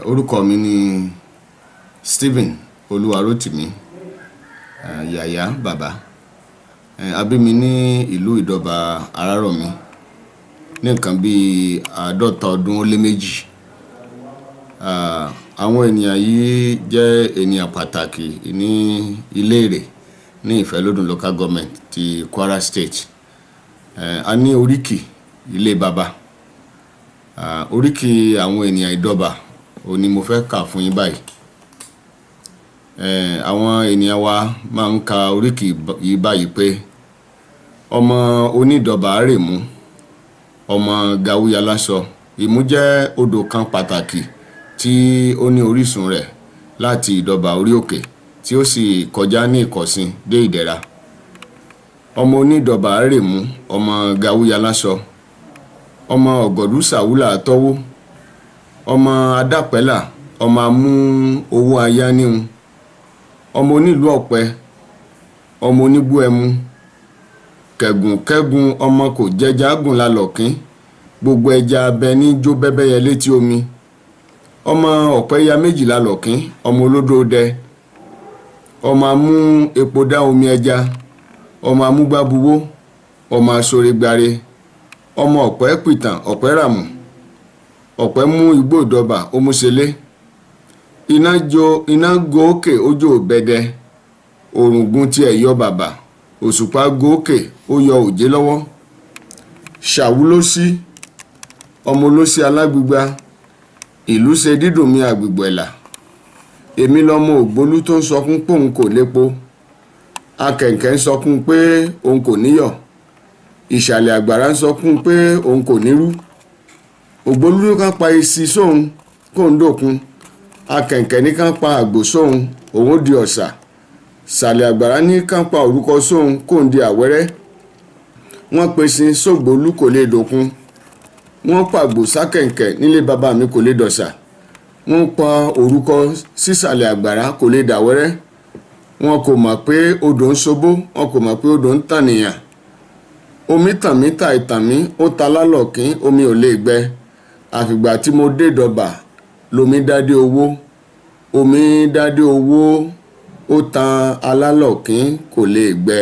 Orúkọ mi ni Stephen Olúwarótìmí Yàyà Bàbá. A bí mi ní ìlú Ìdọ̀bà Arárọ̀mí ní nǹkan bí 50 ọdún ó lé méjì. Àwọn ènìyàn yìí jẹ́ ènìyàn pàtàkì ní Ilé-Ìrè ní Ìfẹ́lódùn Local Government ti Kwara State. A ní oríkì ilé baba. Oríkì àwọn ènìyàn Ìdọ̀bà ó ní mo fẹ́ kà fún yín báyìí. Àwọn ènìyàn wa máa ń ka oríkì yìí báyìí pé ọmọ onídọ̀bà àrèmú, ọmọ gawúyà láṣọ. Ìmú jẹ́ odò kan pàtàkì tí ó ní orísun rẹ̀ láti Ìdọ̀bà orí òkè tí ó sì kọjá ní Ìkọ̀sìn dé Ìdẹ̀ra. Ọmọ onídọ̀bà àrèmú, ọmọ gawúyà láṣọ, ọmọ ọ̀gọ̀dú sàwúlà tọ́wó, ọmọ adápẹ́là, ọmọ amú owó ayá níhun, ọmọ onílù ọ̀pẹ, ọmọ onígbó ẹmu, kẹ̀gùn ọmọ kò jẹjà gùn lálọ̀kín, gbogbo ẹja abẹ ní jó bẹ́bẹ́yẹ létí omi, ọmọ ọ̀pẹ ya méjì lálọ̀kín, ọmọ olódó dẹ, ọmọ amú epo dá omi ẹja, ọmọ amúgbábuwó, ọmọ aṣoregbare, ọmọ ọ̀pẹ pìtàn ọ̀pẹ ràmù, ọ̀pẹ mú igbó Ìdọ̀bà ó mú ṣelé, iná gòókè ojú bẹ̀dẹ̀, òrùngun tí ẹ̀ yọ bàbà, òṣùpá gòókè ó yọ òjé lọ́wọ́. Ṣàwúlósí, ọmọ olósí alágbígba, ìlú ṣe dídùn mi àgbègbè ẹ̀là. Èmi lọmọ ògbólú tó ń sọkún pé òun kò lépo, akẹ̀kẹ́ ń sọkún pé òun kò níyọ̀, ìsàlẹ̀ àgbàrá ń sọkún pé òun kò nírú. Ògbólú ló kàn pa isi sóhun kó ń dòkun, akẹ̀kẹ́ ní kàn pa àgbò sóhun òun ó di ọ̀sà, sàlẹ̀ àgbàrá ní kàn pa òrúkọ sóhun kó ń di àwẹ́rẹ́. Wọ́n pesin sógbólú kò lè dòkun, wọ́n pàgbò sákẹ̀kẹ́ nílé bàbá mi kò lè dọ̀sà, wọ́n pa òrúkọ sísàlẹ̀ àgbàrá kò lè dàwẹ́rẹ́. Wọn kò mọ̀ pé odò ń ṣobó, wọn kò mọ̀ pé odò ń tànìyàn. Omi tàn mí ta ìtàn mí, ó ta lálọ̀kín, omi ò lè gbẹ. Àfìgbà tí mo dé Ìdọ̀bà lomi dádé owó, omi dádé owó, ó tan alálọ̀kín kò lè gbẹ.